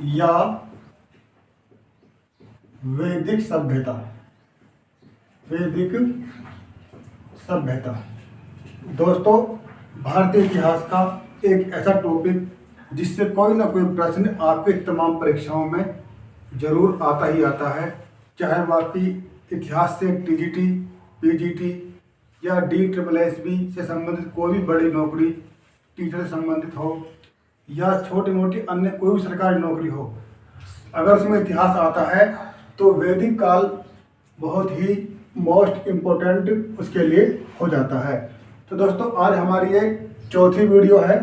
या वैदिक सभ्यता। वैदिक सभ्यता दोस्तों भारतीय इतिहास का एक ऐसा टॉपिक जिससे कोई ना कोई प्रश्न आपके तमाम परीक्षाओं में जरूर आता ही आता है, चाहे वो आपकी इतिहास से टीजीटी, पीजीटी या DSSB से संबंधित कोई भी बड़ी नौकरी टीचर से संबंधित हो या छोटी मोटी अन्य कोई भी सरकारी नौकरी हो। अगर उसमें इतिहास आता है तो वैदिक काल बहुत ही मोस्ट इम्पोर्टेंट उसके लिए हो जाता है। तो दोस्तों आज हमारी ये चौथी वीडियो है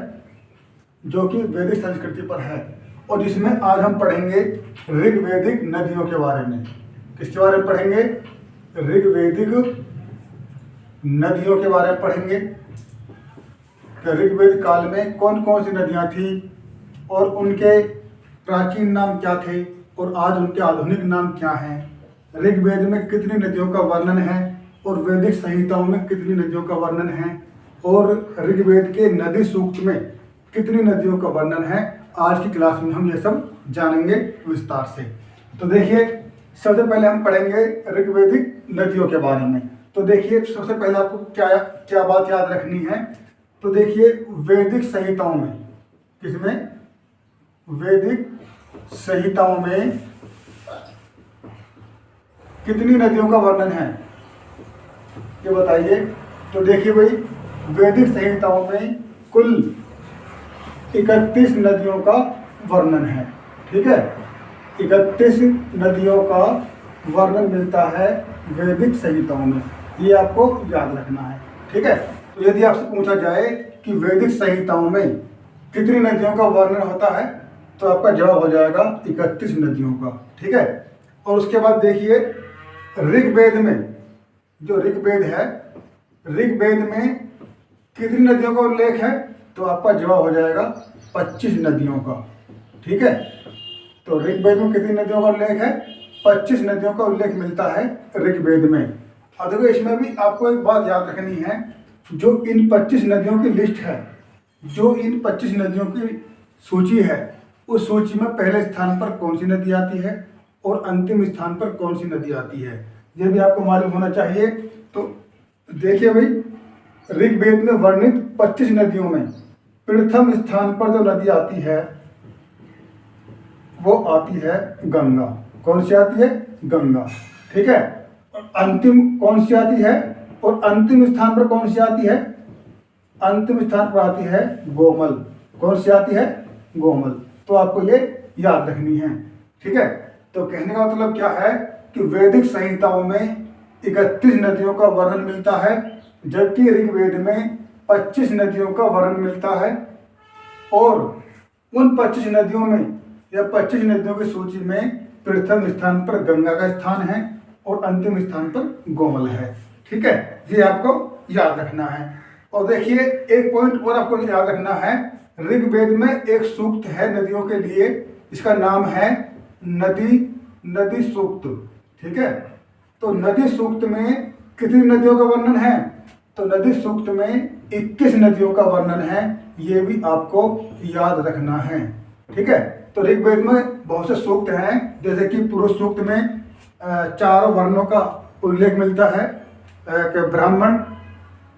जो कि वैदिक संस्कृति पर है और जिसमें आज हम पढ़ेंगे ऋग्वैदिक नदियों के बारे में। किसके बारे में पढ़ेंगे? ऋग्वैदिक नदियों के बारे में पढ़ेंगे। तो ऋग्वेद काल में कौन कौन सी नदियाँ थी और उनके प्राचीन नाम क्या थे और आज उनके आधुनिक नाम क्या हैं। ऋग्वेद में कितनी नदियों का वर्णन है और वैदिक संहिताओं में कितनी नदियों का वर्णन है और ऋग्वेद के नदी सूक्त में कितनी नदियों का वर्णन है। आज की क्लास में हम ये सब जानेंगे विस्तार से। तो देखिए सबसे पहले हम पढ़ेंगे ऋग्वैदिक नदियों के बारे में। तो देखिए सबसे पहले आपको क्या बात याद रखनी है। तो देखिए वैदिक संहिताओं में, किसमें? वैदिक संहिताओं में कितनी नदियों का वर्णन है ये बताइए। तो देखिए भाई वैदिक संहिताओं में कुल 31 नदियों का वर्णन है। ठीक है, 31 नदियों का वर्णन मिलता है वैदिक संहिताओं में, ये आपको याद रखना है। ठीक है, तो यदि आपसे पूछा जाए कि वैदिक संहिताओं में कितनी नदियों का वर्णन होता है तो आपका जवाब हो जाएगा 31 नदियों का। ठीक है, और उसके बाद देखिए ऋग्वेद में, जो ऋग्वेद है, ऋग्वेद में कितनी नदियों का उल्लेख है तो आपका जवाब हो जाएगा 25 नदियों का। ठीक है, तो ऋग्वेद में कितनी नदियों का उल्लेख है? 25 नदियों का उल्लेख मिलता है ऋग्वेद में। अब देखो इसमें भी आपको एक बात याद रखनी है, जो इन 25 नदियों की लिस्ट है, जो इन 25 नदियों की सूची है, उस सूची में पहले स्थान पर कौन सी नदी आती है और अंतिम स्थान पर कौन सी नदी आती है, ये भी आपको मालूम होना चाहिए। तो देखिए भाई ऋग्वेद में वर्णित 25 नदियों में प्रथम स्थान पर जो नदी आती है वो आती है गंगा। कौन सी आती है? गंगा। ठीक है, और अंतिम कौन सी आती है और अंतिम स्थान पर कौन सी आती है? अंतिम स्थान पर आती है गोमल। कौन सी आती है? गोमल। तो आपको ये याद रखनी है। ठीक है, तो कहने का मतलब क्या है कि वैदिक संहिताओं में 31 नदियों का वर्णन मिलता है जबकि ऋग्वेद में 25 नदियों का वर्णन मिलता है और उन 25 नदियों में या 25 नदियों की सूची में प्रथम स्थान पर गंगा का स्थान है और अंतिम स्थान पर गोमल है। ठीक है, ये आपको याद रखना है। और देखिए एक पॉइंट और आपको याद रखना है, ऋग्वेद में एक सूक्त है नदियों के लिए, इसका नाम है नदी सूक्त। ठीक है, तो नदी सूक्त में कितनी नदियों का वर्णन है? तो नदी सूक्त में 21 नदियों का वर्णन है, ये भी आपको याद रखना है। ठीक है, तो ऋग्वेद में बहुत से सूक्त हैं, जैसे कि पुरुष सूक्त में 4 वर्णों का उल्लेख मिलता है, ब्राह्मण,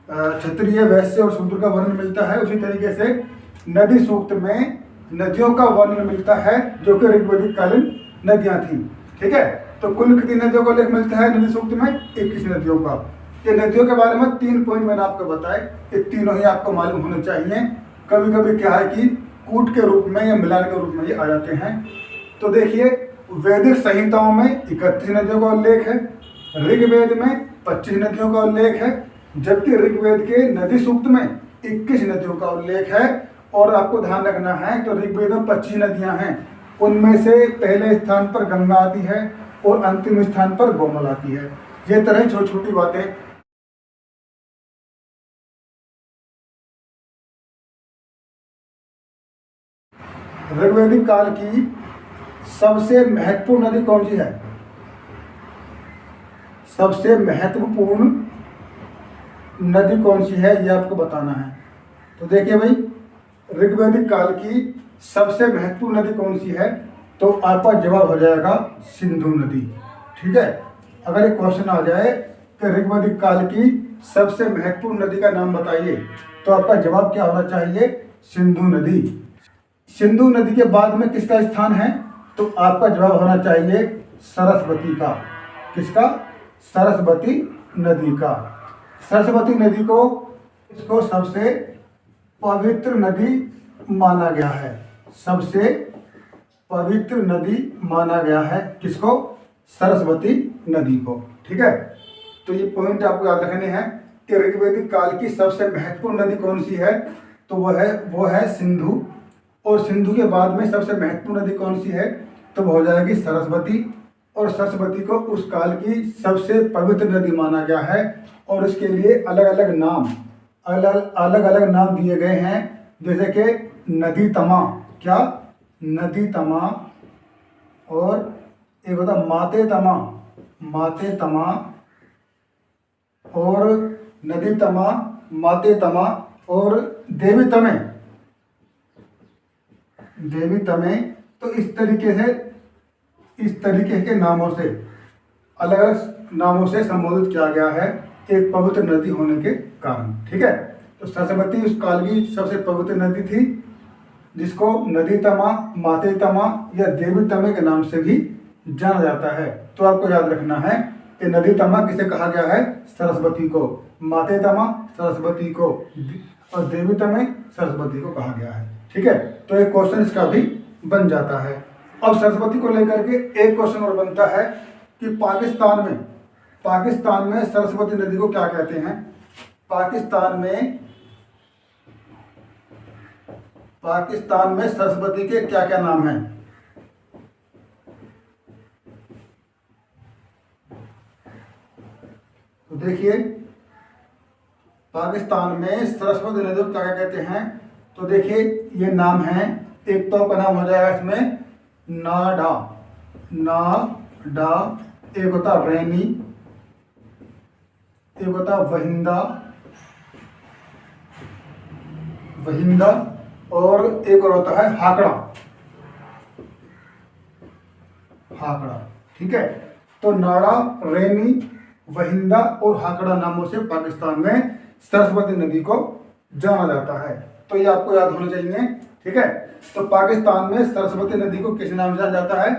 क्षत्रिय, वैश्य और शूद्र का वर्णन मिलता है। उसी तरीके से नदी सूक्त में नदियों का वर्णन मिलता है जो कि ऋग्वैदिक कालीन नदियां थी। ठीक है, तो कुल कितनी नदियों का उल्लेख मिलता है नदी सूक्त में? 21 नदियों का। ये नदियों के बारे में 3 पॉइंट मैंने आपको बताए, ये तीनों ही आपको मालूम होने चाहिए। कभी कभी क्या है कि कूट के रूप में या मिलान के रूप में ये आ जाते हैं। तो देखिए वैदिक संहिताओं में 31 नदियों का उल्लेख है, ऋग्वेद में 25 नदियों का उल्लेख है जबकि ऋग्वेद के नदी सूक्त में 21 नदियों का उल्लेख है। और आपको ध्यान रखना है तो ऋग्वेद में 25 नदियां हैं, उनमें से पहले स्थान पर गंगा आती है और अंतिम स्थान पर गोमल आती है। ये तरह छोटी छोटी बातें ऋग्वैदिक काल की सबसे महत्वपूर्ण नदी कौन सी है? सबसे महत्वपूर्ण नदी कौन सी है ये आपको बताना है। तो देखिए भाई ऋग्वैदिक काल की सबसे महत्वपूर्ण नदी कौन सी है? तो आपका जवाब हो जाएगा सिंधु नदी। ठीक है। अगर एक क्वेश्चन आ जाए कि ऋग्वैदिक काल की सबसे महत्वपूर्ण नदी का नाम बताइए, तो आपका जवाब क्या होना चाहिए? सिंधु नदी। सिंधु नदी के बाद में किसका स्थान है? तो आपका जवाब होना चाहिए सरस्वती का। किसका? सरस्वती नदी का। सरस्वती नदी को इसको सबसे पवित्र नदी माना गया है। सबसे पवित्र नदी माना गया है किसको? सरस्वती नदी को। ठीक है। तो ये पॉइंट आपको याद रखने हैं कि ऋग्वैदिक काल की सबसे महत्वपूर्ण नदी कौन सी है? तो वो है सिंधु। और सिंधु के बाद में सबसे महत्वपूर्ण नदी कौन सी है? तो वो हो जाएगी सरस्वती। और सरस्वती को उस काल की सबसे पवित्र नदी माना गया है। और इसके लिए अलग अलग नाम दिए गए हैं, जैसे कि नदी तमा। क्या? नदी तमा। और एक होता माते तमा। माते तमा और नदी तमा, माते तमा और देवी तमे। देवी तमे। तो इस तरीके के नामों से, अलग अलग नामों से संबोधित किया गया है एक पवित्र नदी होने के कारण। ठीक है। तो सरस्वती उस काल की सबसे पवित्र नदी थी, जिसको नदी तमा, माते तमा या देवी तमे के नाम से भी जाना जाता है। तो आपको याद रखना है कि नदी तमा किसे कहा गया है? सरस्वती को। माते तमा सरस्वती को और देवी तमे सरस्वती को कहा गया है। ठीक है। तो एक क्वेश्चन इसका भी बन जाता है। अब सरस्वती को लेकर के एक क्वेश्चन और बनता है कि पाकिस्तान में सरस्वती नदी को क्या कहते हैं? पाकिस्तान में सरस्वती के क्या क्या नाम हैं? तो देखिए, पाकिस्तान में सरस्वती नदी को क्या क्या कहते हैं? तो देखिए ये नाम है। एक तो का नाम हो जाएगा इसमें नाडा। एक होता रैनी, एक होता वहिंदा और एक और होता है हाकड़ा। ठीक है। तो नाड़ा, रैनी, वहिंदा और हाकड़ा नामों से पाकिस्तान में सरस्वती नदी को जाना जाता है। तो ये आपको याद होना चाहिए। ठीक है। तो पाकिस्तान में सरस्वती नदी को किस नाम से जाना जाता है?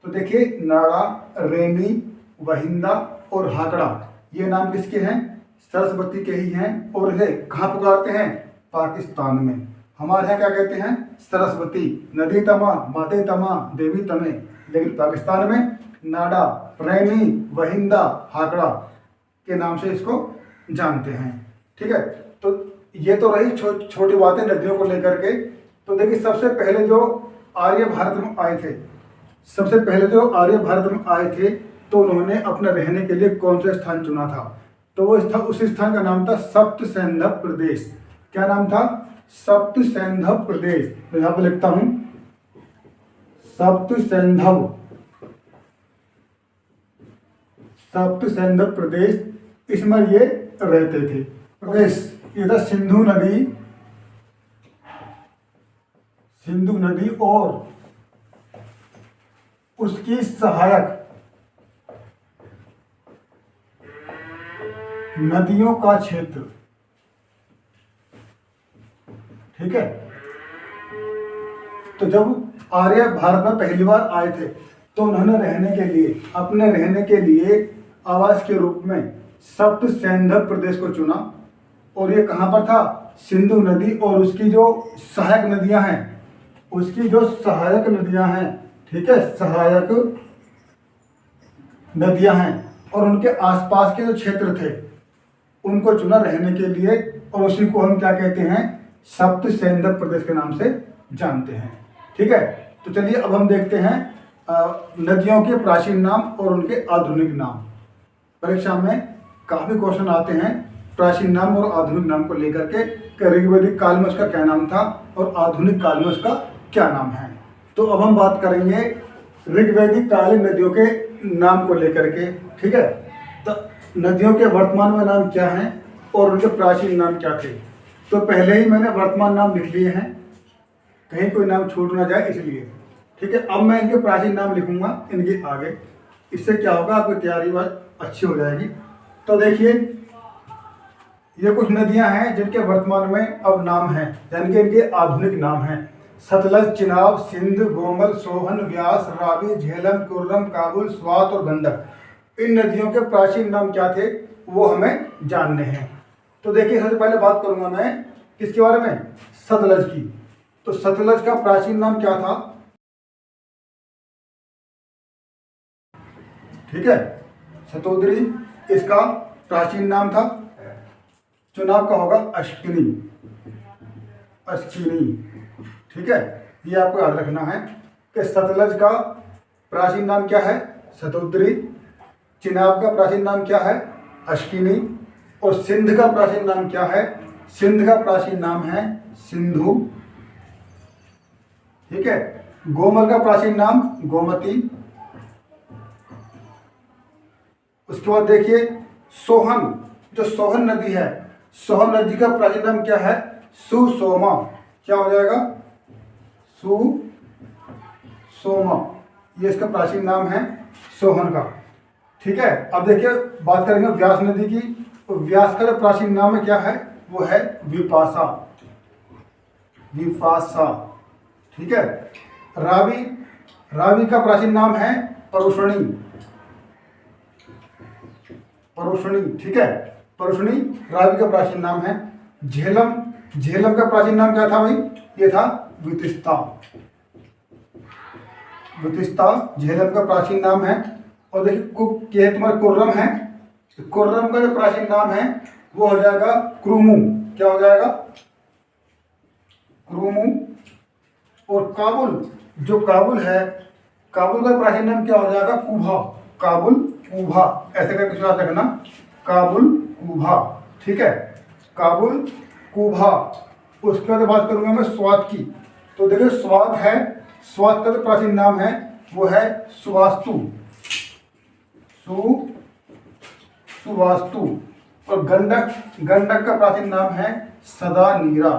तो देखिए नाड़ा, रैनी, वहिंदा और हाकड़ा, ये नाम किसके हैं? सरस्वती के ही हैं। और इसे कहाँ पुकारते हैं? पाकिस्तान में। हमारे यहाँ क्या कहते हैं? सरस्वती, नदी तमा, माते तमा, देवी तमे। लेकिन पाकिस्तान में नाडा, रैनी, वहिंदा, हाकड़ा के नाम से इसको जानते हैं। ठीक है। तो ये तो रही छोटी बातें नदियों को लेकर के। तो देखिए सबसे पहले जो आर्य भारत में आए थे, तो उन्होंने अपने रहने के लिए कौन सा स्थान चुना था? तो वो उस स्थान का नाम था सप्तसैंधव प्रदेश। क्या नाम था? सप्तसैंधव प्रदेश। तो यहाँ पर लिखता हूं सप्तसैंधव प्रदेश। इसमें ये रहते थे। प्रदेश ये था सिंधु नदी और उसकी सहायक नदियों का क्षेत्र। ठीक है। तो जब आर्य भारत में पहली बार आए थे, तो उन्होंने अपने रहने के लिए आवास के रूप में सप्तसैंधव प्रदेश को चुना। और ये कहाँ पर था? सिंधु नदी और उसकी जो सहायक नदियां हैं। ठीक है। सहायक नदियां हैं और उनके आसपास के जो क्षेत्र थे उनको चुना रहने के लिए। और उसी को हम क्या कहते हैं? सप्तसैंधव प्रदेश के नाम से जानते हैं। ठीक है। तो चलिए अब हम देखते हैं नदियों के प्राचीन नाम और उनके आधुनिक नाम। परीक्षा में काफी क्वेश्चन आते हैं प्राचीन नाम और आधुनिक नाम को लेकर के, ऋग्वैदिक काल में उसका क्या नाम था और आधुनिक काल में उसका क्या नाम है। तो अब हम बात करेंगे ऋग्वैदिक कालीन नदियों के नाम को लेकर के। ठीक है। तो नदियों के वर्तमान में नाम क्या हैं और उनके प्राचीन नाम क्या थे। तो पहले ही मैंने वर्तमान नाम लिख लिए हैं, कहीं कोई नाम छूट ना जाए इसलिए। ठीक है, अब मैं इनके प्राचीन नाम लिखूंगा इनके आगे, इससे क्या होगा आपकी तैयारी बात अच्छी हो जाएगी। तो देखिए ये कुछ नदियां हैं जिनके वर्तमान में अब नाम हैं, यानी कि इनके आधुनिक नाम हैं। सतलज, चिनाब, सिंध, गोमल, सोहन, व्यास, रावी, झेलम, कुर्रम, काबुल, स्वात और गंडक। इन नदियों के प्राचीन नाम क्या थे वो हमें जानने हैं। तो देखिए सबसे पहले बात करूंगा मैं किसके बारे में, सतलज की। तो सतलज का प्राचीन नाम क्या था, ठीक है, शतोद्री इसका प्राचीन नाम था। चुनाव का होगा अश्किनी, अश्किनी, ठीक है। ये आपको याद रखना है कि सतलज का प्राचीन नाम क्या है, शतोद्री। चिनाब का प्राचीन नाम क्या है, अश्किनी। और सिंध का प्राचीन नाम क्या है, सिंध का प्राचीन नाम है सिंधु, ठीक है। गोमल का प्राचीन नाम गोमती। उसके बाद देखिए सोहन, जो सोहन नदी है, सोहन नदी का प्राचीन नाम क्या है, सुसोमा। क्या हो जाएगा, सुसोमा, ये इसका प्राचीन नाम है सोहन का, ठीक है। अब देखिए बात करेंगे व्यास नदी की। तो व्यास का जो प्राचीन नाम है क्या है, वो है विपाशा, विपाशा, ठीक है। रावी, रावी का प्राचीन नाम है परुषणी, परुषणी, ठीक है, परुषणी रावी का प्राचीन नाम है। झेलम, झेलम का प्राचीन नाम क्या था भाई, ये था वितिस्ता, वितिस्ता झेलम का प्राचीन नाम है। और देखिए तुम्हारा कुर्रम है, तो कुर्रम का जो प्राचीन नाम है वो हो जाएगा क्रुमु। क्या हो जाएगा, क्रुमु। और काबुल, जो काबुल है, काबुल का प्राचीन नाम क्या हो जाएगा, कुभा, काबुल कुभा, ऐसे करके याद रखना, काबुल कुभा, ठीक है, काबुल कुभा। उसके बाद बात करूंगा मैं स्वात की। तो देखिए स्वात है, स्वात का जो प्राचीन नाम है वो है सुवास्तु, सुवास्तु। और गंडक, गंडक का प्राचीन नाम है सदा नीरा,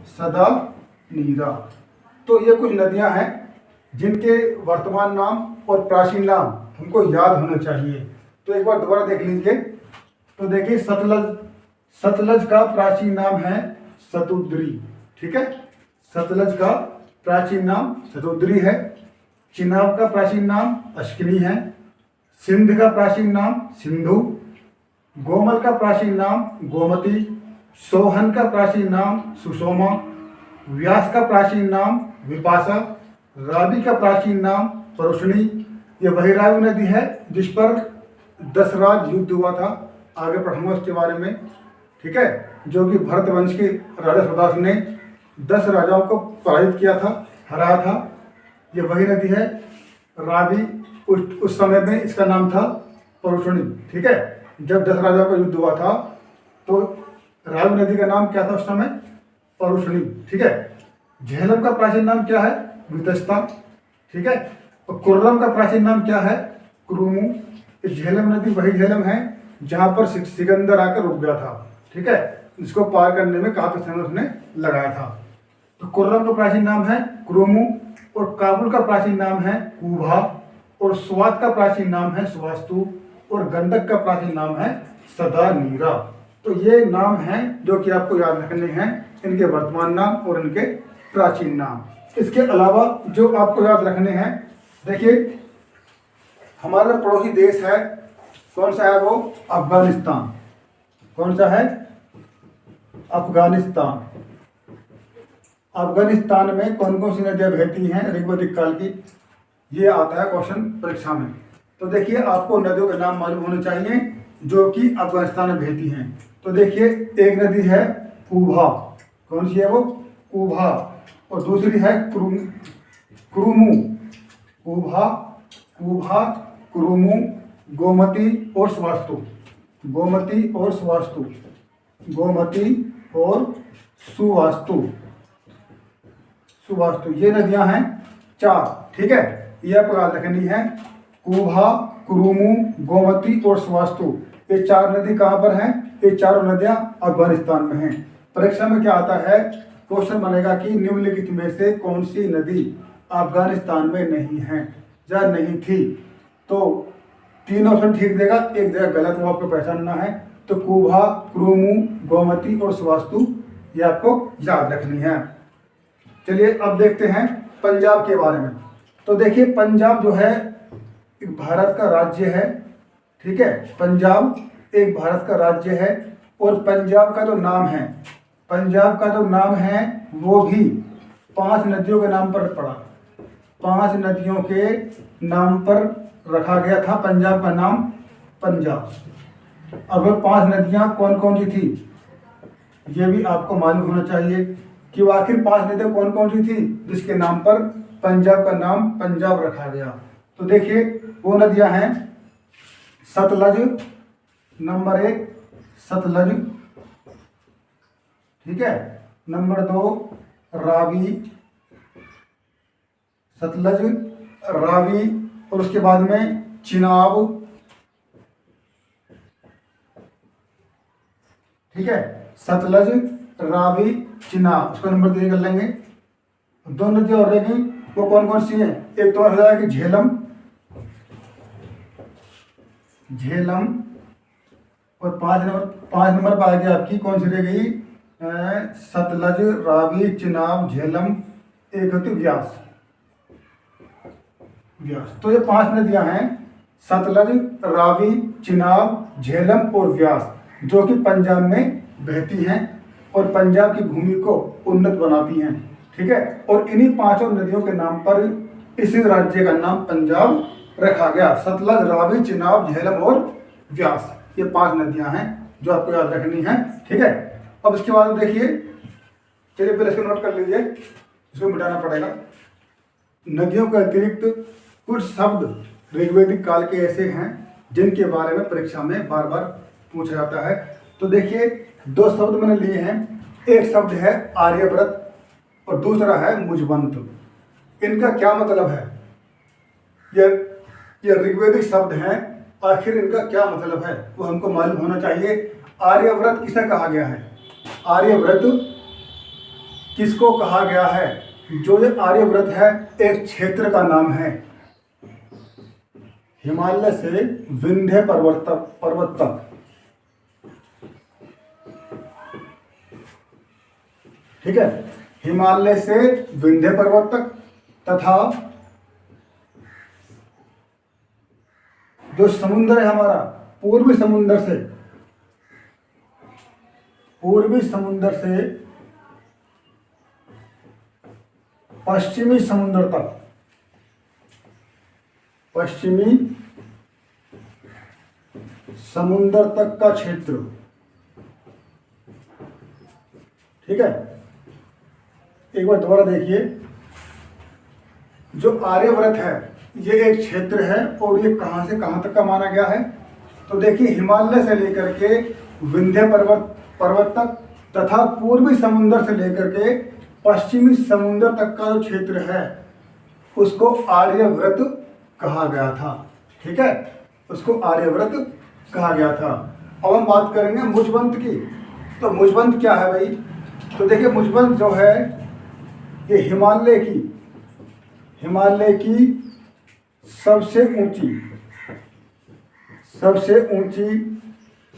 सदा नीरा। तो ये कुछ नदियां हैं जिनके वर्तमान नाम और प्राचीन नाम हमको याद होना चाहिए। तो एक बार दोबारा देख लीजिए। तो देखिए सतलज, सतलज का प्राचीन नाम है शतोद्री, ठीक है, सतलज का प्राचीन नाम शतोद्री है। चिनाब का प्राचीन नाम अश्किनी है। सिंध का प्राचीन नाम सिंधु। गोमल का प्राचीन नाम गोमती। सोहन का प्राचीन नाम सुषोमा। व्यास का प्राचीन नाम विपाशा। रावी का प्राचीन नाम परुषणी। ये वही रावी नदी है जिस पर दशराज युद्ध हुआ था, आगे पढ़ूंगा उसके बारे में, ठीक है, जो कि भरत वंश के राजा सुदास ने 10 राजाओं को पराजित किया था, हराया था। ये वही नदी है रावी। उस समय में इसका नाम था परुषणी, ठीक है। जब 10 राजाओं का युद्ध हुआ था तो रावी नदी का नाम क्या था उस समय, परुषणी, ठीक है। झेलम का प्राचीन नाम क्या है, वितस्ता, ठीक है। और कुर्रम का प्राचीन नाम क्या है, कुरुमु। झेलम नदी वही झेलम है जहां पर सिकंदर आकर रुक गया था, ठीक है, इसको पार करने में काफी समय उसने लगाया था। तो कुर्रम का प्राचीन नाम है कुरुमु। और काबुल का प्राचीन नाम है कुभा। और स्वात का प्राचीन नाम है सुवास्तु। और गंडक का प्राचीन नाम है सदा नीरा। तो ये नाम हैं जो कि आपको याद रखने हैं, इनके वर्तमान नाम और इनके प्राचीन नाम। इसके अलावा जो आपको याद रखने हैं, देखिए हमारा पड़ोसी देश है, कौन सा है वो, अफगानिस्तान। कौन सा है, अफगानिस्तान। अफगानिस्तान में कौन कौन सी नदियां बहती हैं ऋग्वैदिक काल की, ये आता है क्वेश्चन परीक्षा में। तो देखिए आपको नदियों के नाम मालूम होने चाहिए जो कि अफगानिस्तान में बहती हैं। तो देखिए एक नदी है कुभा, कौन सी है वो, कुभा। और दूसरी है कुरुमु, कुभा, कुभा, कुरुमु, गोमती और स्वास्तु, गोमती और स्वास्तु, गोमती और सुवास्तु, सुवास्तु। ये नदियां हैं 4, ठीक है, ये आपको याद रखनी है। कुभा, कुरुमु, गोमती और सुवास्तु, ये 4 नदी कहाँ पर हैं, ये चारों नदियां अफगानिस्तान में हैं। परीक्षा में क्या आता है, क्वेश्चन बनेगा कि निम्नलिखित में से कौन सी नदी अफगानिस्तान में नहीं है या नहीं थी। तो 3 ऑप्शन ठीक देगा, एक जगह गलत, वो आपको पहचानना है। तो कुभा, क्रूमू, गोमती और स्वास्तु, ये आपको याद रखनी है। चलिए अब देखते हैं पंजाब के बारे में। तो देखिए पंजाब जो है एक भारत का राज्य है, ठीक है। पंजाब एक भारत का राज्य है और पंजाब का जो नाम है, पंजाब का जो नाम है वो भी 5 नदियों के नाम पर पड़ा। 5 नदियों के नाम पर रखा गया था पंजाब का नाम पंजाब। अब वो 5 नदियां कौन कौन सी थी ये भी आपको मालूम होना चाहिए कि आखिर 5 नदियां कौन कौन सी थी जिसके नाम पर पंजाब का नाम पंजाब रखा गया। तो देखिए वो नदियां हैं सतलज, नंबर 1 सतलज, ठीक है। नंबर 2 रावी, सतलज, रावी, और उसके बाद में चिनाब, ठीक है। सतलज, रावी, चिनाब, उसका नंबर 3 कर लेंगे। 2 नदियां और रहेगी, वो कौन कौन सी हैं? एक तो हो जाएगी झेलम, झेलम, और 5 नंबर पर आएगी आपकी कौन सी रह गई? सतलज, रावी, चिनाब, झेलम, एक होती व्यास, व्यास। तो ये 5 नदियां हैं सतलज, रावी, चिनाब, झेलम और व्यास, जो कि पंजाब में बहती हैं और पंजाब की भूमि को उन्नत बनाती हैं, ठीक है। और इन्हीं 5 नदियों के नाम पर इस राज्य का नाम पंजाब रखा गया। सतलज, रावी, चिनाब, झेलम और व्यास, ये 5 नदियां हैं जो आपको याद रखनी है, ठीक है। अब इसके बाद देखिए, चलिए पहले इसको नोट कर लीजिए, इसको मिटाना पड़ेगा। नदियों के अतिरिक्त कुछ शब्द ऋग्वेदिक काल के ऐसे हैं जिनके बारे में परीक्षा में बार बार पूछा जाता है। तो देखिए 2 शब्द मैंने लिए हैं, एक शब्द है आर्यव्रत और दूसरा है मुझवंत। इनका क्या मतलब है? ये ऋग्वेदिक शब्द हैं, आखिर इनका क्या मतलब है वो हमको मालूम होना चाहिए। आर्यव्रत किसे कहा गया है? आर्यव्रत किसको कहा गया है? जो ये आर्यव्रत है एक क्षेत्र का नाम है, हिमालय से विंध्य पर्वत तक, ठीक है। हिमालय से विंध्य पर्वत तक तथा जो समुद्र है हमारा पूर्वी समुद्र से पश्चिमी समुद्र तक, पश्चिमी समुद्र तक का क्षेत्र, ठीक है। एक बार दोबारा देखिए, जो आर्यव्रत है ये एक क्षेत्र है और ये कहां से कहां तक का माना गया है? तो देखिए हिमालय से लेकर के विंध्य पर्वत तक तथा पूर्वी समुद्र से लेकर के पश्चिमी समुद्र तक का जो क्षेत्र है उसको आर्यव्रत कहा गया था, ठीक है, उसको आर्यव्रत कहा गया था। अब हम बात करेंगे मुझवंत की। तो मुझवंत क्या है भाई? तो देखिए मुझवंत जो है ये हिमालय की सबसे ऊंची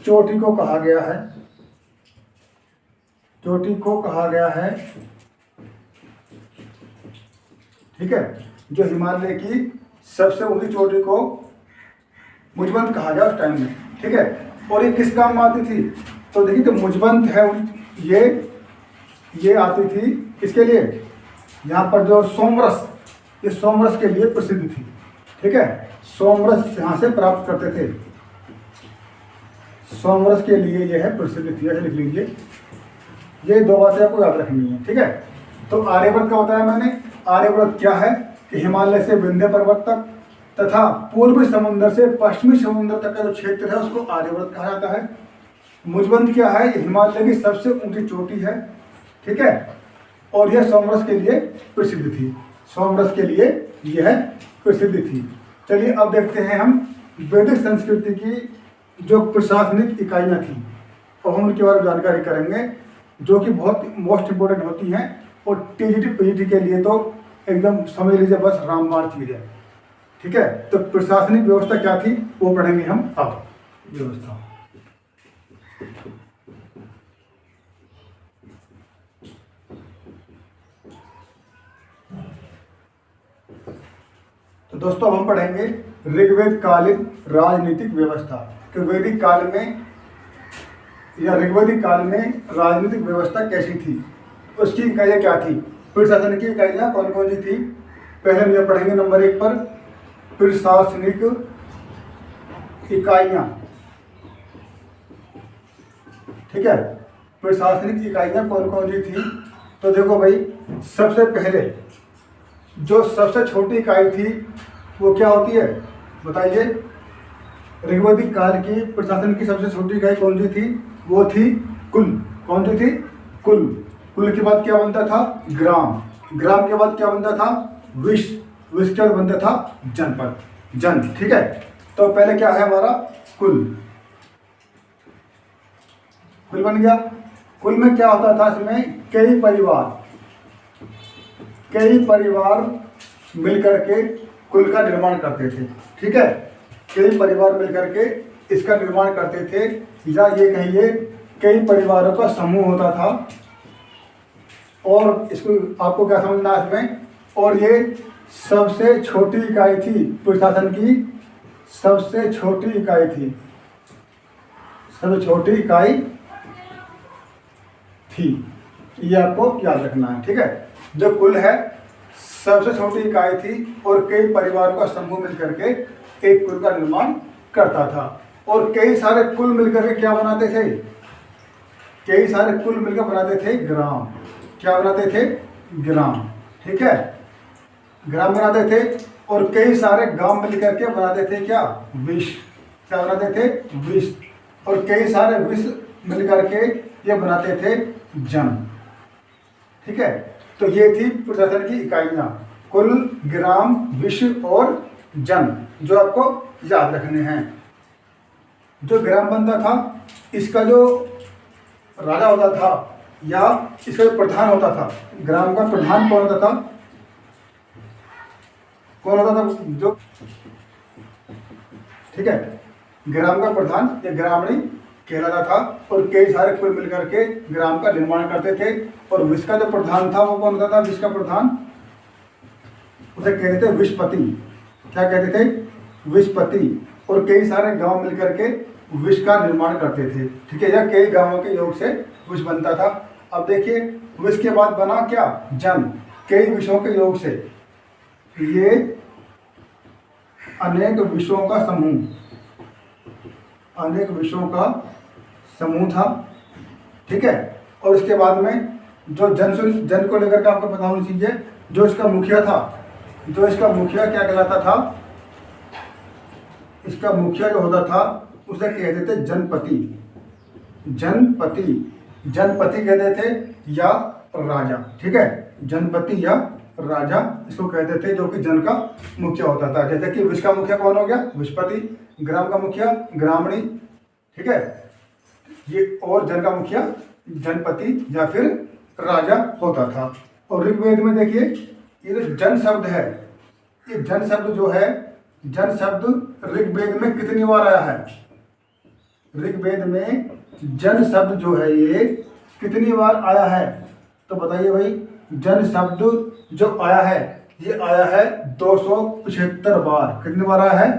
चोटी को कहा गया है, चोटी को कहा गया है, ठीक है। जो हिमालय की सबसे ऊंची चोटी को मुझवंत कहा गया उस टाइम में, ठीक है। और ये किस काम में आती थी? तो देखिए जो मुझवंत है ये आती थी किसके लिए? यहाँ पर जो सोमरस, ये सोमरस के लिए प्रसिद्ध थी, ठीक है। सोमरस यहाँ से प्राप्त करते थे, सोमरस के लिए यह है प्रसिद्ध थी, ऐसे लिख लीजिए। ये 2 बातें आपको याद रखनी है, ठीक है। तो आर्यव्रत का बताया मैंने। आर्यव्रत क्या है कि हिमालय से विंध्य पर्वत तक तथा पूर्वी समुद्र से पश्चिमी समुद्र तक का जो क्षेत्र है उसको आर्यव्रत कहा जाता है। मुझवंत क्या है? ये हिमालय की सबसे ऊंची चोटी है, ठीक है, और यह सोमरस के लिए प्रसिद्ध थी, सोमरस के लिए यह प्रसिद्ध थी। चलिए अब देखते हैं हम वैदिक संस्कृति की जो प्रशासनिक इकाइयाँ थी और हम उनके बारे में जानकारी करेंगे जो कि बहुत मोस्ट इम्पोर्टेंट होती हैं और टीजीटी पीजीटी के लिए तो एकदम समझ लीजिए बस रामबाण चीज है। ठीक है, तो प्रशासनिक व्यवस्था क्या थी वो पढ़ेंगे हम अब। व्यवस्था तो दोस्तों अब हम पढ़ेंगे ऋग्वेद कालीन राजनीतिक व्यवस्था। तो वैदिक काल में या ऋग्वेदिक काल में राजनीतिक व्यवस्था कैसी थी, उसकी इकाइयाँ क्या थी, प्रशासन की इकाइयाँ कौन कौन सी थी। पहले हम यह पढ़ेंगे नंबर 1 पर प्रशासनिक इकाइयाँ। ठीक है, प्रशासनिक इकाइयाँ कौन कौन सी थी। तो देखो भाई, सबसे पहले जो सबसे छोटी इकाई थी वो क्या होती है बताइए। ऋग्वेदिक काल की प्रशासन की सबसे छोटी इकाई कौन सी थी, वो थी कुल। कौन सी थी, कुल। कुल के बाद क्या बनता था, ग्राम। ग्राम के बाद क्या बनता था, विश्व। विश्व के बाद बनता था जनपद, जन। ठीक है, तो पहले क्या है हमारा कुल। कुल बन गया। कुल में क्या होता था, इसमें कई परिवार मिलकर के कुल का निर्माण करते थे। ठीक है, कई परिवार मिलकर के इसका निर्माण करते थे, या ये कहिए कई परिवारों का समूह होता था। और इसको आपको क्या समझना है इसमें, और ये सबसे छोटी इकाई थी प्रशासन की, सबसे छोटी इकाई थी, सबसे छोटी इकाई थी। ये आपको याद रखना है। ठीक है, जो कुल है सबसे छोटी इकाई थी और कई परिवारों का समूह मिलकर के एक कुल का निर्माण करता था। और कई सारे कुल मिलकर के क्या बनाते थे, कई सारे कुल मिलकर बनाते थे ग्राम। क्या बनाते थे, ग्राम। ठीक है, ग्राम बनाते थे। और कई सारे गांव मिलकर के बनाते थे क्या, विश्व। क्या बनाते थे, विश्व। और कई सारे विश्व मिलकर के ये बनाते थे जन। ठीक है, तो ये थी प्रशासन की इकाइयाँ, कुल, ग्राम, विश्व और जन, जो आपको याद रखने हैं। जो ग्राम बनता था, इसका जो राजा होता था या इसका जो प्रधान होता था, ग्राम का प्रधान कौन होता था, कौन होता था, जो ठीक है, ग्राम का प्रधान या ग्रामणी कहलाता था। और कई सारे कुल मिलकर के ग्राम का निर्माण करते थे। और विश्व का जो प्रधान था वो कौन होता था, विश्व का प्रधान उसे कहते थे विश्वपति। क्या कहते थे, विश्वपति। और कई सारे गांव मिलकर के विश्व का निर्माण करते थे। ठीक है, या कई गांवों के योग से विश्व बनता था। अब देखिए, विश्व के बाद बना क्या, जन। कई विषयों के योग से ये अनेक विषयों का समूह, अनेक विषयों का समूह था। ठीक है, और इसके बाद में जो जन को लेकर के आपको पता होनी चाहिए, जो इसका मुखिया था, जो इसका मुखिया क्या कहलाता था, इसका मुखिया जो होता था उसे कहते थे जनपति। जनपति, जनपति कहते थे या राजा। ठीक है, जनपति या राजा इसको कहते थे, जो कि जन का मुखिया होता था। जैसे कि विश्व का मुखिया कौन हो गया, विश्वपति। ग्राम का मुखिया ग्रामणी। ठीक है, ये और जन का मुखिया जनपति या फिर राजा होता था। और ऋग्वेद में देखिए, ये जो जन शब्द है, ये जन शब्द जो है, जन शब्द ऋग्वेद में कितनी बार आया है, ऋग्वेद में जन शब्द जो है ये कितनी बार आया है। तो बताइए भाई, जन शब्द जो आया है ये आया है 275 बार। कितनी बार आया है,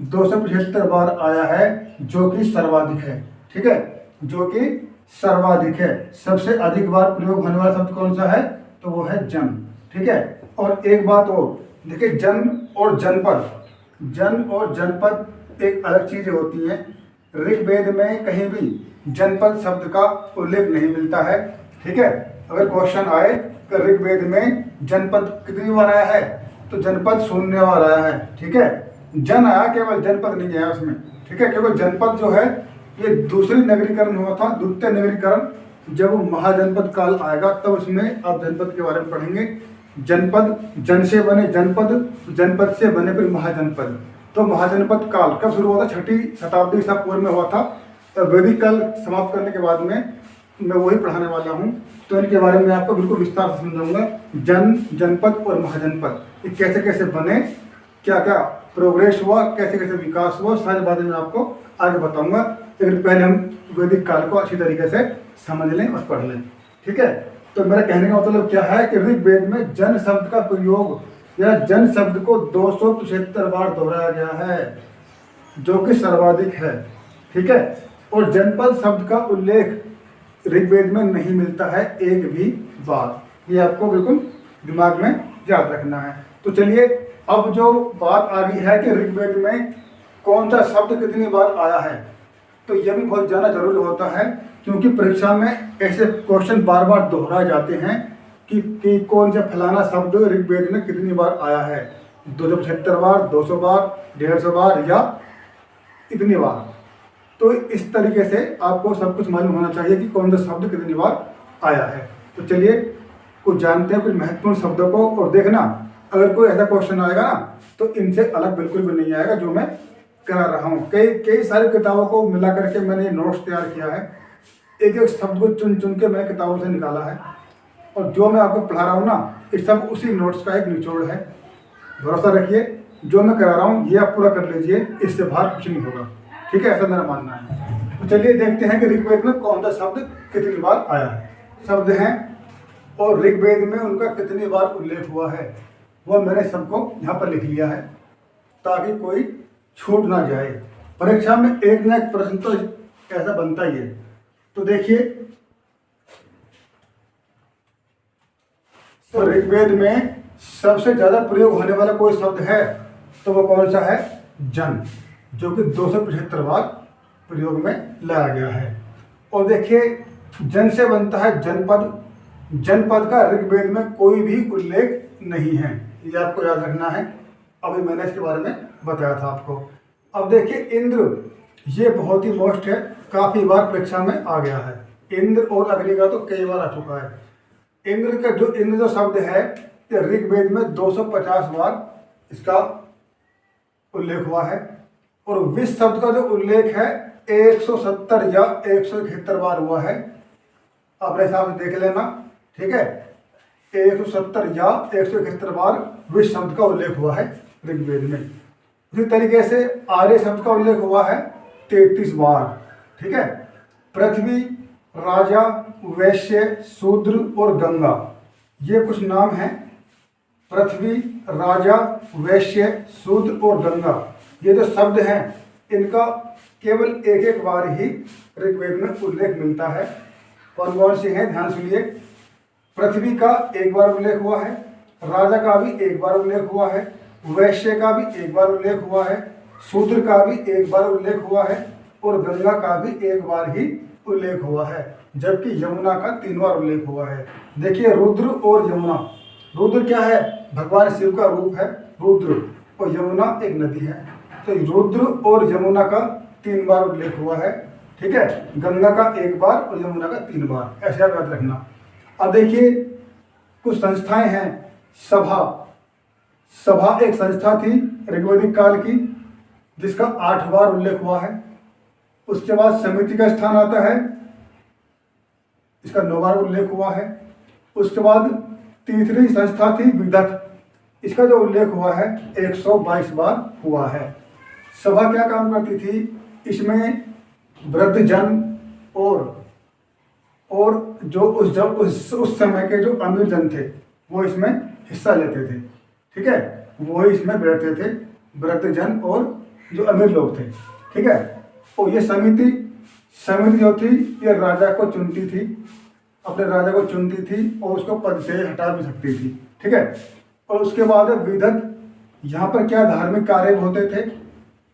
275 बार आया है, जो कि सर्वाधिक है। ठीक है, जो कि सर्वाधिक है। सबसे अधिक बार प्रयोग होने वाला शब्द कौन सा है, तो वो है जन। ठीक है, और एक बात और देखिए, जन और जनपद, जन और जनपद एक अलग चीजें होती हैं। ऋग्वेद में कहीं भी जनपद शब्द का उल्लेख नहीं मिलता है। ठीक है, अगर क्वेश्चन आए कि ऋग्वेद में जनपद कितनी बार आया है, तो जनपद 0 बार आया है। ठीक है, जन आया, केवल जनपद नहीं आया उसमें। ठीक है, केवल जनपद जो है ये दूसरी नगरीकरण हुआ था, द्वितीय नगरीकरण। जब महाजनपद काल आएगा तब उसमें आप जनपद के बारे में पढ़ेंगे। जनपद, जन से बने जनपद, जनपद से बने फिर महाजनपद। तो महाजनपद काल कब शुरू हुआ था, 6वीं शताब्दी ईसा पूर्व में हुआ था। तो वैदिक काल समाप्त करने के बाद में मैं वही पढ़ाने वाला हूँ, तो इनके बारे में आपको बिल्कुल विस्तार से समझाऊंगा। जन, जनपद और महाजनपद ये कैसे कैसे बने, क्या क्या प्रोग्रेस हुआ, कैसे कैसे विकास हुआ, सारी बातें मैं आपको आगे बताऊंगा। लेकिन पहले हम वैदिक काल को अच्छी तरीके से समझ लें और पढ़ लें, ठीक है। तो मेरा कहने का मतलब क्या है कि ऋग्वेद में जन शब्द का प्रयोग या जन शब्द को 275 बार दोहराया गया है, जो कि सर्वाधिक है, ठीक है। और जनपद शब्द का उल्लेख ऋग्वेद में नहीं मिलता है एक भी बार, ये आपको बिल्कुल दिमाग में याद रखना है। तो चलिए अब जो बात आ गई है कि ऋग्वेद में कौन सा शब्द कितनी बार आया है, तो यह भी बहुत ज़्यादा जरूरी होता है, क्योंकि परीक्षा में ऐसे क्वेश्चन बार बार दोहराए जाते हैं कि कौन सा फलाना शब्द ऋग्वेद में कितनी बार आया है, 275 बार, 200 बार, 150 बार या इतनी बार। तो इस तरीके से आपको सब कुछ मालूम होना चाहिए कि कौन सा शब्द कितनी बार आया है। तो चलिए कुछ जानते हैं कुछ महत्वपूर्ण शब्दों को, और देखना अगर कोई ऐसा क्वेश्चन आएगा ना तो इनसे अलग बिल्कुल भी नहीं आएगा जो मैं करा रहा हूँ। कई सारी किताबों को मिला करके मैंने ये नोट्स तैयार किया है, एक एक शब्द को चुन चुन के मैंने किताबों से निकाला है, और जो मैं आपको पढ़ा रहा हूँ ना ये सब उसी नोट्स का एक निचोड़ है। भरोसा रखिए, जो मैं करा रहा हूँ ये आप पूरा कर लीजिए, इससे बाहर कुछ नहीं होगा, ठीक है, ऐसा मेरा मानना है। तो चलिए देखते हैं कि ऋग्वेद में कौन सा शब्द कितनी बार आया है। शब्द हैं और ऋग्वेद में उनका कितनी बार उल्लेख हुआ है वह मैंने सबको यहाँ पर लिख लिया है, ताकि कोई छूट ना जाए। परीक्षा में एक न एक प्रश्न तो ऐसा बनता ही है। तो देखिए, तो ऋग्वेद में सबसे ज्यादा प्रयोग होने वाला कोई शब्द है तो वो कौन सा है? जन, जो कि 275 बार प्रयोग में लाया गया है। और देखिए, जन से बनता है जनपद। जनपद का ऋग्वेद में कोई भी उल्लेख नहीं है, ये आपको याद रखना है। अभी मैंने इसके बारे में बताया था आपको। अब देखिए, इंद्र, ये बहुत ही मोस्ट है, काफी बार परीक्षा में आ गया है। इंद्र और अग्नि का तो कई बार आ चुका है। इंद्र जो शब्द है ये ऋग्वेद में 250 बार इसका उल्लेख हुआ है, और विश्व शब्द का जो उल्लेख है 170 या 171 बार हुआ है। अपने हिसाब से देख लेना, ठीक है। 170 या 171 बार विश्व शब्द का उल्लेख हुआ है ऋग्वेद में। उसी तरीके से आर्य शब्द का उल्लेख हुआ है 33 बार, ठीक है। पृथ्वी, राजा, वैश्य, शूद्र और गंगा, ये कुछ नाम हैं। पृथ्वी, राजा, वैश्य, शूद्र और गंगा, ये जो शब्द हैं इनका केवल एक एक बार ही ऋग्वेद में उल्लेख मिलता है। कौन कौन से हैं, ध्यान सुनिए। पृथ्वी का एक बार उल्लेख हुआ है, राजा का भी एक बार उल्लेख हुआ है, वैश्य का भी एक बार उल्लेख हुआ है, शूद्र का भी एक बार उल्लेख हुआ है, और गंगा का भी एक बार ही उल्लेख हुआ है। जबकि यमुना का 3 बार उल्लेख हुआ है। देखिए, रुद्र और यमुना, रुद्र क्या है? भगवान शिव का रूप है रुद्र, और यमुना एक नदी है। तो रुद्र और यमुना का 3 बार उल्लेख हुआ है, ठीक है। गंगा का 1 बार और यमुना का 3 बार, ऐसे आप याद रखना। अब देखिए, कुछ संस्थाएं हैं। सभा एक संस्था थी ऋग्वैदिक काल की, जिसका 8 बार उल्लेख हुआ है। उसके बाद समिति का स्थान आता है, इसका 9 बार उल्लेख हुआ है। उसके बाद तीसरी संस्था थी विदथ, इसका जो उल्लेख हुआ है 122 बार हुआ है। सभा क्या काम करती थी? इसमें वृद्धजन और जो उस समय के जो अमीर जन थे वो इसमें हिस्सा लेते थे, ठीक है। वो ही इसमें बैठते थे, वृद्धजन और जो अमीर लोग थे, ठीक है। और ये समिति जो थी ये राजा को चुनती थी, अपने राजा को चुनती थी और उसको पद से हटा भी सकती थी, ठीक है। और उसके बाद विदथ, यहाँ पर क्या धार्मिक कार्य होते थे,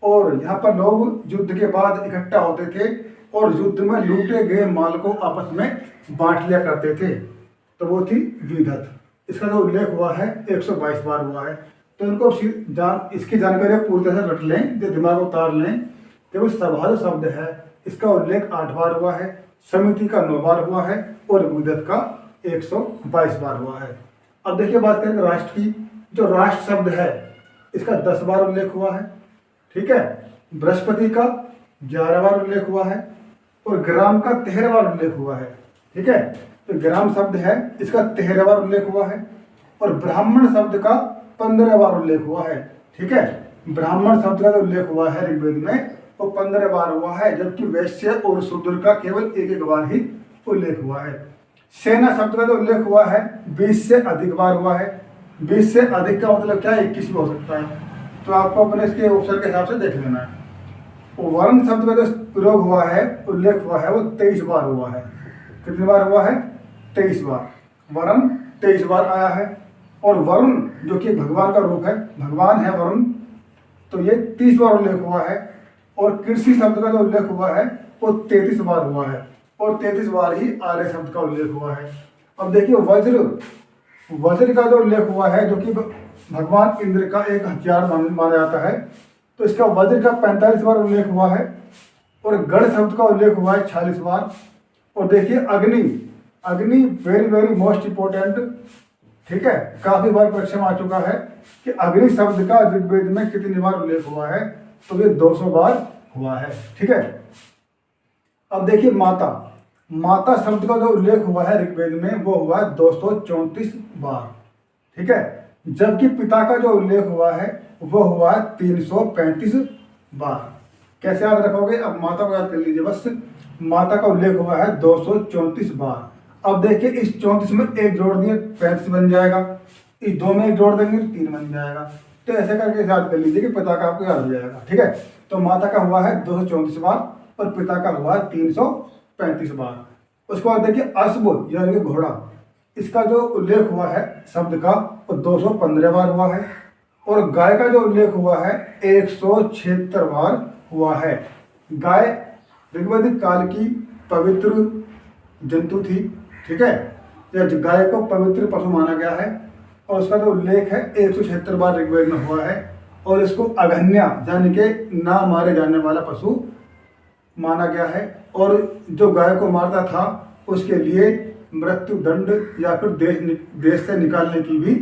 और यहाँ पर लोग युद्ध के बाद इकट्ठा होते थे और युद्ध में लूटे गए माल को आपस में बांट लिया करते थे, तो वो थी विदथ। इसका जो उल्लेख हुआ है 122 बार हुआ है। तो इनको इसकी जानकारी पूरी तरह से रट लें, जो दिमाग उतार लें। केवल सभा जो शब्द है इसका उल्लेख 8 बार हुआ है, समिति का 9 बार हुआ है, और विदथ का 122 बार हुआ है। अब देखिए, बात करेंगे राष्ट्र की। जो राष्ट्र शब्द है इसका 10 बार उल्लेख हुआ है, ठीक है। बृहस्पति का 11 बार उल्लेख हुआ है, और ग्राम का 13 बार उल्लेख हुआ है। ठीक है। तो ग्राम शब्द है इसका 13 बार उल्लेख हुआ है और ब्राह्मण शब्द का 15 बार उल्लेख हुआ है। ठीक है, ब्राह्मण शब्द का जो उल्लेख हुआ है ऋग्वेद में वो 15 बार हुआ है, जबकि वैश्य और शूद्र का केवल एक बार ही उल्लेख हुआ है। सेना शब्द का जो उल्लेख हुआ है 20 से अधिक बार हुआ है। 20 से अधिक का मतलब क्या है, 21 भी हो सकता है, तो आपको अपने इसके ऑप्शन के हिसाब से देख लेना है। वर्ण शब्द का जो प्रयोग हुआ है, उल्लेख हुआ है, वो 23 बार हुआ है। कितनी बार हुआ है? 23 बार। वरुण 23 बार आया है। और वरुण जो कि भगवान का रूप है, भगवान है वरुण, तो ये 30 बार उल्लेख हुआ है। और कृषि शब्द का जो उल्लेख हुआ है वो 33 बार हुआ है और 33 बार ही आर्य शब्द का उल्लेख हुआ है। अब देखिए वज्र का जो उल्लेख हुआ है, जो कि भगवान इंद्र का एक हथियार माना जाता है, तो इसका वज्र का 45 बार उल्लेख हुआ है। और गढ़ शब्द का उल्लेख हुआ है 46 बार। और देखिए अग्नि वेरी वेरी मोस्ट इंपोर्टेंट, ठीक है, काफी बार परीक्षा में आ चुका है कि अग्नि शब्द का ऋग्वेद में कितनी बार उल्लेख हुआ है, तो ये 200 बार हुआ है। ठीक है। अब देखिए माता शब्द का जो उल्लेख हुआ है ऋग्वेद में वो हुआ 234 बार। ठीक है, जबकि पिता का जो उल्लेख हुआ है वो हुआ 335 बार। कैसे याद रखोगे? अब माता को याद कर लीजिए बस। माता का उल्लेख हुआ है 234 बार। अब देखिए इस 34 में एक जोड़ दिए 35 बन जाएगा, इस 2 में एक जोड़ देंगे तो 3 बन जाएगा। तो ऐसे करके याद कर लीजिए कि पिता का आपको याद हो जाएगा। ठीक है, तो माता का हुआ है 234 बार और पिता का हुआ है 335 बार। उसके बाद देखिए अश्व यानी कि घोड़ा, इसका जो उल्लेख हुआ है शब्द का वो 215 बार हुआ है। और गाय का जो उल्लेख हुआ है 176 बार हुआ है। गाय ऋग्वैदिक काल की पवित्र जंतु थी। ठीक है, यह गाय को पवित्र पशु माना गया है और उसका जो उल्लेख है 176 बार ऋग्वेद में हुआ है। और इसको अघन्या यानी कि ना मारे जाने वाला पशु माना गया है। और जो गाय को मारता था उसके लिए मृत्यु दंड या फिर देश से निकालने की भी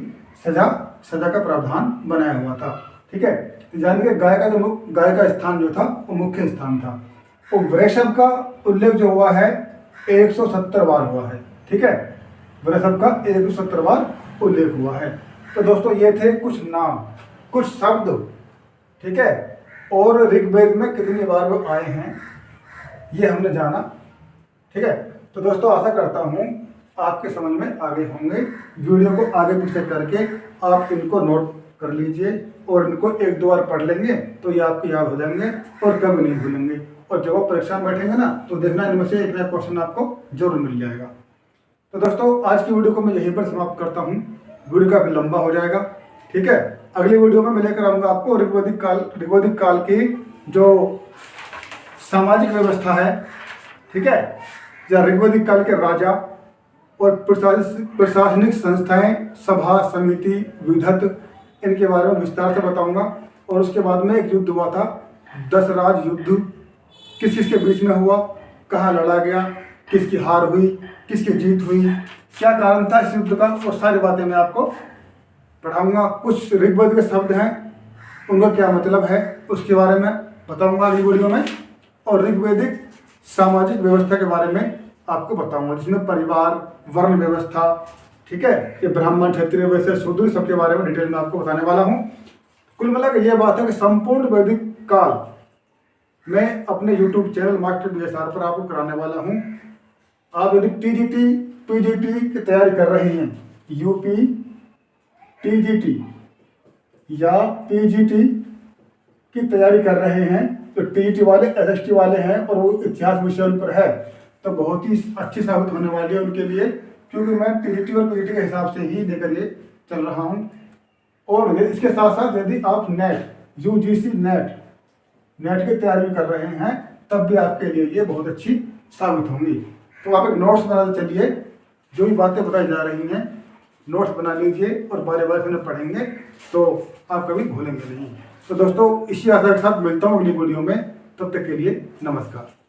सजा का प्रावधान बनाया हुआ था। ठीक है, यानी कि गाय का स्थान जो था वो मुख्य स्थान था। तो वृषभ का उल्लेख जो हुआ है 170 बार हुआ है। ठीक है, वृषभ का 170 बार उल्लेख हुआ है। तो दोस्तों ये थे कुछ नाम, कुछ शब्द। ठीक है, और ऋग्वेद में कितनी बार वो आए हैं ये हमने जाना। ठीक है, तो दोस्तों आशा करता हूँ आपके समझ में आगे होंगे। वीडियो को आगे पीछे करके आप इनको नोट कर लीजिए और इनको 1-2 बार पढ़ लेंगे तो ये आपको याद हो जाएंगे और कभी नहीं भूलेंगे। और जब आप परीक्षा में बैठेंगे ना तो देखना इनमें से एक नया क्वेश्चन आपको जरूर मिल जाएगा। तो दोस्तों आज की वीडियो को मैं यहीं पर समाप्त करता हूँ, वीडियो काफी लंबा हो जाएगा। ठीक है, अगली वीडियो में मैं लेकर आऊँगा आपको ऋग्वैदिक काल की जो सामाजिक व्यवस्था है, ठीक है, या ऋग्वैदिक काल के राजा और प्रशासनिक संस्थाएं, सभा, समिति, विधत, इनके बारे में विस्तार से बताऊंगा। और उसके बाद में एक युद्ध हुआ था, दशराज युद्ध, किस किस के बीच में हुआ, कहाँ लड़ा गया, किसकी हार हुई, किसकी जीत हुई, क्या कारण था इस युद्ध का, वो सारी बातें मैं आपको पढ़ाऊंगा। कुछ ऋग्वेद के शब्द हैं उनका क्या मतलब है उसके बारे में बताऊंगा अगली वीडियो में। और ऋग्वैदिक सामाजिक व्यवस्था के बारे में आपको बताऊंगा, जिसमें परिवार, वर्ण व्यवस्था, ठीक है, ये ब्राह्मण, क्षत्रिय, वैश्य, शूद्र, सबके बारे में डिटेल में आपको बताने वाला हूँ। कुल मिलाकर ये बात है कि संपूर्ण वैदिक काल मैं अपने YouTube चैनल मास्टर BSR पर आपको कराने वाला हूँ। आप यदि TGT, PGT की तैयारी कर रहे हैं, UP, TGT या PGT की तैयारी कर रहे हैं, तो TGT वाले, SST वाले हैं और वो इतिहास विषय पर है, तो बहुत ही अच्छी साबित होने वाली है उनके लिए, क्योंकि मैं TGT और PGT के हिसाब से ही लेकर ये चल रहा हूँ। और इसके साथ साथ यदि आप नेट, UGC नेट की तैयारी भी कर रहे हैं, तब भी आपके लिए ये बहुत अच्छी साबित होंगी। तो आप एक नोट्स बनाते चलिए, जो भी बातें बताई जा रही हैं नोट्स बना लीजिए और बारे बारे में पढ़ेंगे तो आप कभी भूलेंगे नहीं। तो दोस्तों इसी आशा के साथ मिलता हूँ अगली वीडियो में, तब तक के लिए नमस्कार।